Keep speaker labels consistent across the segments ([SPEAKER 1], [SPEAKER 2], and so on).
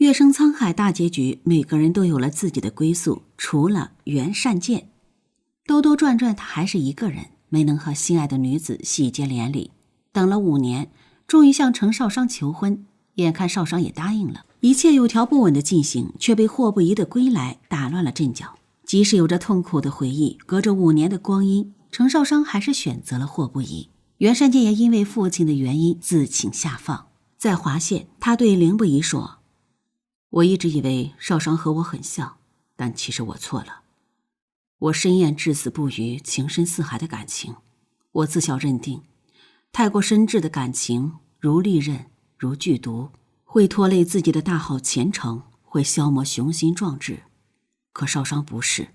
[SPEAKER 1] 月升沧海大结局，每个人都有了自己的归宿，除了袁善见。兜兜转转，他还是一个人，没能和心爱的女子喜结连理。等了5年，终于向程少商求婚，眼看少商也答应了，一切有条不紊的进行，却被霍不疑的归来打乱了阵脚。即使有着痛苦的回忆，隔着5年的光阴，程少商还是选择了霍不疑。袁善见也因为父亲的原因自请下放。在华县，他对凌不疑说：我一直以为少商和我很像，但其实我错了。我深厌至死不渝、情深似海的感情，我自小认定，太过深挚的感情如利刃，如剧毒，会拖累自己的大好前程，会消磨雄心壮志。可少商不是，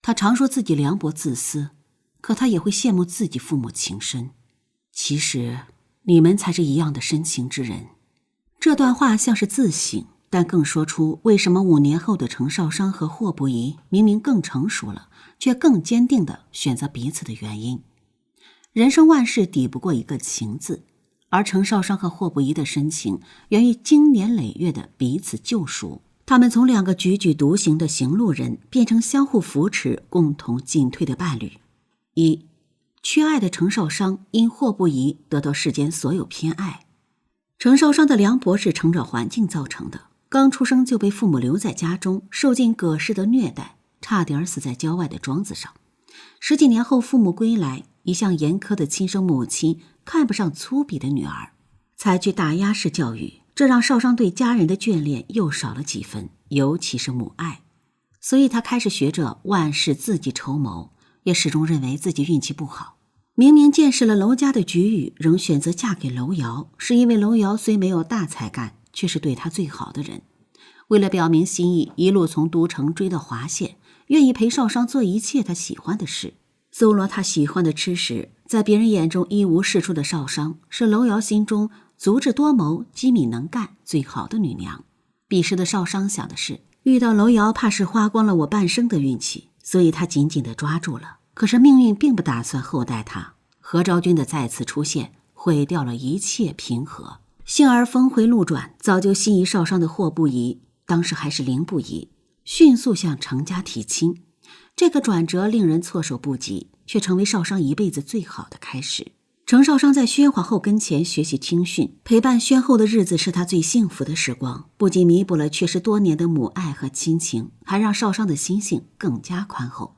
[SPEAKER 1] 他常说自己凉薄自私，可他也会羡慕自己父母情深。其实你们才是一样的深情之人。这段话像是自省，但更说出为什么5年后的程少商和霍不疑明明更成熟了，却更坚定地选择彼此的原因。人生万事抵不过一个情字，而程少商和霍不疑的深情源于经年累月的彼此救赎。他们从2个踽踽独行的行路人变成相互扶持、共同进退的伴侣。1. 缺爱的程少商因霍不疑得到世间所有偏爱。程少商的凉薄是成长环境造成的，刚出生就被父母留在家中，受尽各式的虐待，差点死在郊外的庄子上。10几年后父母归来，一向严苛的亲生母亲看不上粗鄙的女儿，采取打压式教育，这让少商对家人的眷恋又少了几分，尤其是母爱。所以他开始学着万事自己筹谋，也始终认为自己运气不好。明明见识了娄家的局域，仍选择嫁给娄瑶，是因为娄瑶虽没有大才干，却是对他最好的人。为了表明心意，一路从都城追到华县，愿意陪少商做一切他喜欢的事，搜罗他喜欢的吃食。在别人眼中一无是处的少商，是娄瑶心中足智多谋、机敏能干、最好的女娘。彼时的少商想的是，遇到娄瑶怕是花光了我半生的运气，所以他紧紧地抓住了。可是命运并不打算厚待他，何昭君的再次出现毁掉了一切平和。幸而峰回路转，早就心仪少商的霍不疑，当时还是凌不疑，迅速向程家提亲。这个转折令人措手不及，却成为少商一辈子最好的开始。程少商在宣皇后跟前学习听训，陪伴宣后的日子是他最幸福的时光，不仅弥补了缺失多年的母爱和亲情，还让少商的心性更加宽厚。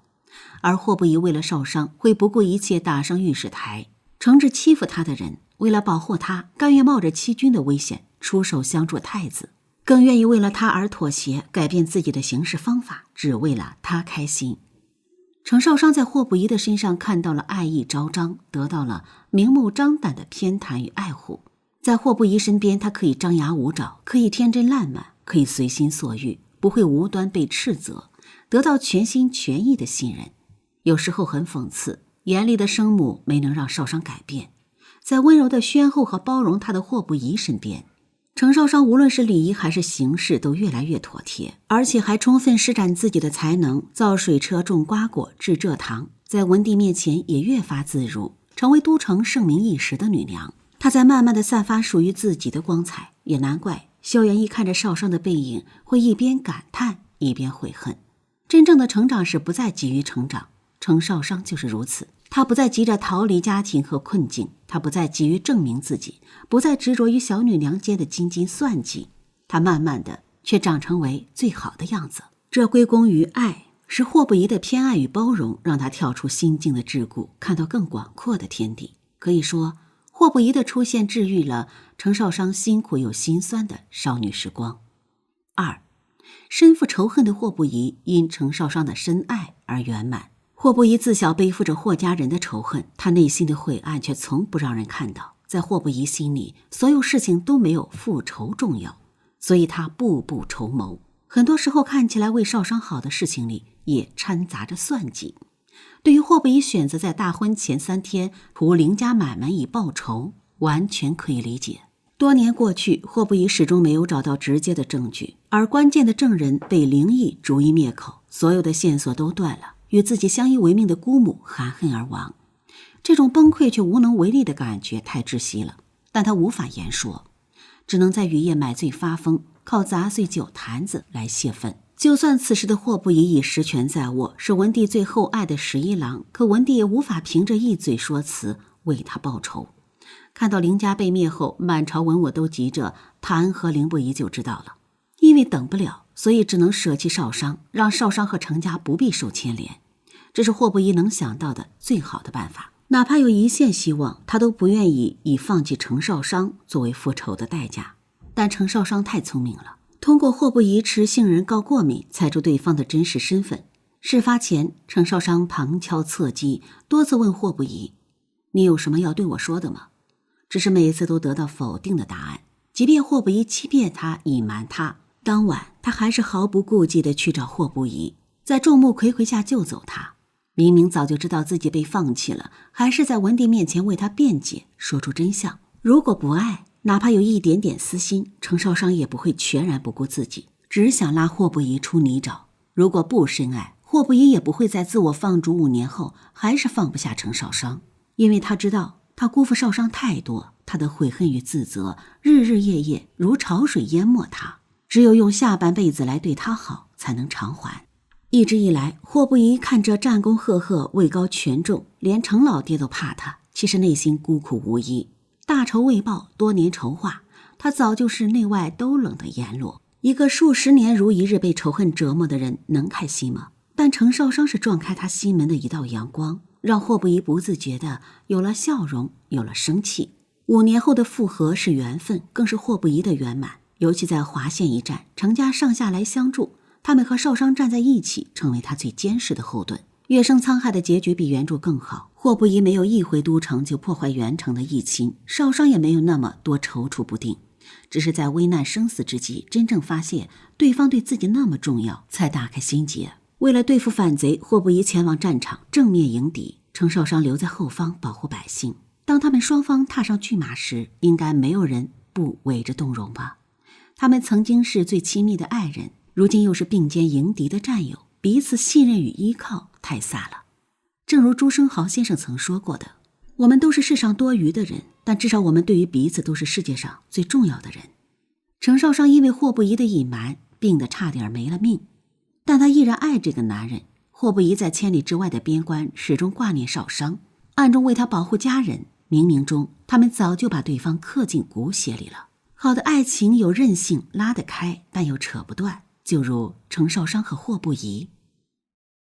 [SPEAKER 1] 而霍不疑为了少商，会不顾一切打上御史台，惩治欺负他的人，为了保护他，甘愿冒着欺君的危险出手相助太子，更愿意为了他而妥协，改变自己的行事方法，只为了他开心。程少商在霍不疑的身上看到了爱意昭彰，得到了明目张胆的偏袒与爱护。在霍不疑身边，他可以张牙舞爪，可以天真烂漫，可以随心所欲，不会无端被斥责，得到全心全意的信任。有时候很讽刺，严厉的生母没能让少商改变，在温柔的宣后和包容他的霍不疑身边，程少商无论是礼仪还是行事都越来越妥帖，而且还充分施展自己的才能，造水车、种瓜果、制蔗糖，在文帝面前也越发自如，成为都城盛名一时的女娘。她在慢慢地散发属于自己的光彩，也难怪萧元一看着少商的背影，会一边感叹一边悔恨。真正的成长是不再急于成长，程少商就是如此。他不再急着逃离家庭和困境，他不再急于证明自己，不再执着于小女娘间的斤斤算计，他慢慢的却长成为最好的样子。这归功于爱，是霍不疑的偏爱与包容，让他跳出心境的桎梏，看到更广阔的天地。可以说，霍不疑的出现治愈了程少商辛苦又心酸的少女时光。2. 身负仇恨的霍不疑因程少商的深爱而圆满。霍不疑自小背负着霍家人的仇恨，他内心的晦暗却从不让人看到。在霍不疑心里，所有事情都没有复仇重要，所以他步步筹谋，很多时候看起来为少商好的事情里也掺杂着算计。对于霍不疑选择在大婚前3天图凌家满门以报仇，完全可以理解。多年过去，霍不疑始终没有找到直接的证据，而关键的证人被凌毅逐一灭口，所有的线索都断了，与自己相依为命的姑母含恨而亡。这种崩溃却无能为力的感觉太窒息了，但他无法言说。只能在雨夜买醉发疯，靠砸碎酒坛子来泄愤。就算此时的霍不疑已实权在握，是文帝最厚爱的11郎，可文帝也无法凭着一嘴说辞为他报仇。看到凌家被灭后，满朝文武都急着弹劾凌不疑，就知道了。因为等不了，所以只能舍弃少商，让少商和程家不必受牵连。这是霍不疑能想到的最好的办法，哪怕有一线希望，他都不愿意以放弃程少商作为复仇的代价。但程少商太聪明了，通过霍不疑持杏仁膏过敏，猜出对方的真实身份。事发前，程少商旁敲侧击，多次问霍不疑：“你有什么要对我说的吗？”只是每次都得到否定的答案。即便霍不疑欺骗他、隐瞒他，当晚他还是毫不顾忌地去找霍不疑，在众目睽睽下救走他。明明早就知道自己被放弃了，还是在文帝面前为他辩解，说出真相。如果不爱，哪怕有一点点私心，程少商也不会全然不顾自己，只想拉霍不疑出泥沼。如果不深爱，霍不疑也不会在自我放逐5年后还是放不下程少商，因为他知道他辜负少商太多，他的悔恨与自责日日夜夜如潮水淹没他，只有用下半辈子来对他好，才能偿还。一直以来，霍不疑看着战功赫赫，位高权重，连程老爹都怕他，其实内心孤苦无依，大仇未报，多年筹划，他早就是内外都冷的阎罗。一个数十年如一日被仇恨折磨的人能开心吗？但程少商是撞开他心门的一道阳光，让霍不疑不自觉的有了笑容，有了生气。5年后的复合是缘分，更是霍不疑的圆满。尤其在华县一战，程家上下来相助，他们和少商站在一起，成为他最坚实的后盾。月生沧海的结局比原著更好，霍不疑没有一回都城就破坏元城的义亲，少商也没有那么多踌躇不定，只是在危难生死之际，真正发现对方对自己那么重要，才打开心结。为了对付反贼，霍不疑前往战场正面迎敌，程少商留在后方保护百姓。当他们双方踏上骏马时，应该没有人不为之动容吧？他们曾经是最亲密的爱人，如今又是并肩迎敌的战友，彼此信任与依靠太飒了。正如朱生豪先生曾说过的，我们都是世上多余的人，但至少我们对于彼此都是世界上最重要的人。程少商因为霍不疑的隐瞒，病得差点没了命，但他依然爱这个男人。霍不疑在千里之外的边关始终挂念少商，暗中为他保护家人，冥冥中他们早就把对方刻进骨血里了。好的爱情有韧性，拉得开，但又扯不断，就如程少商和霍不疑。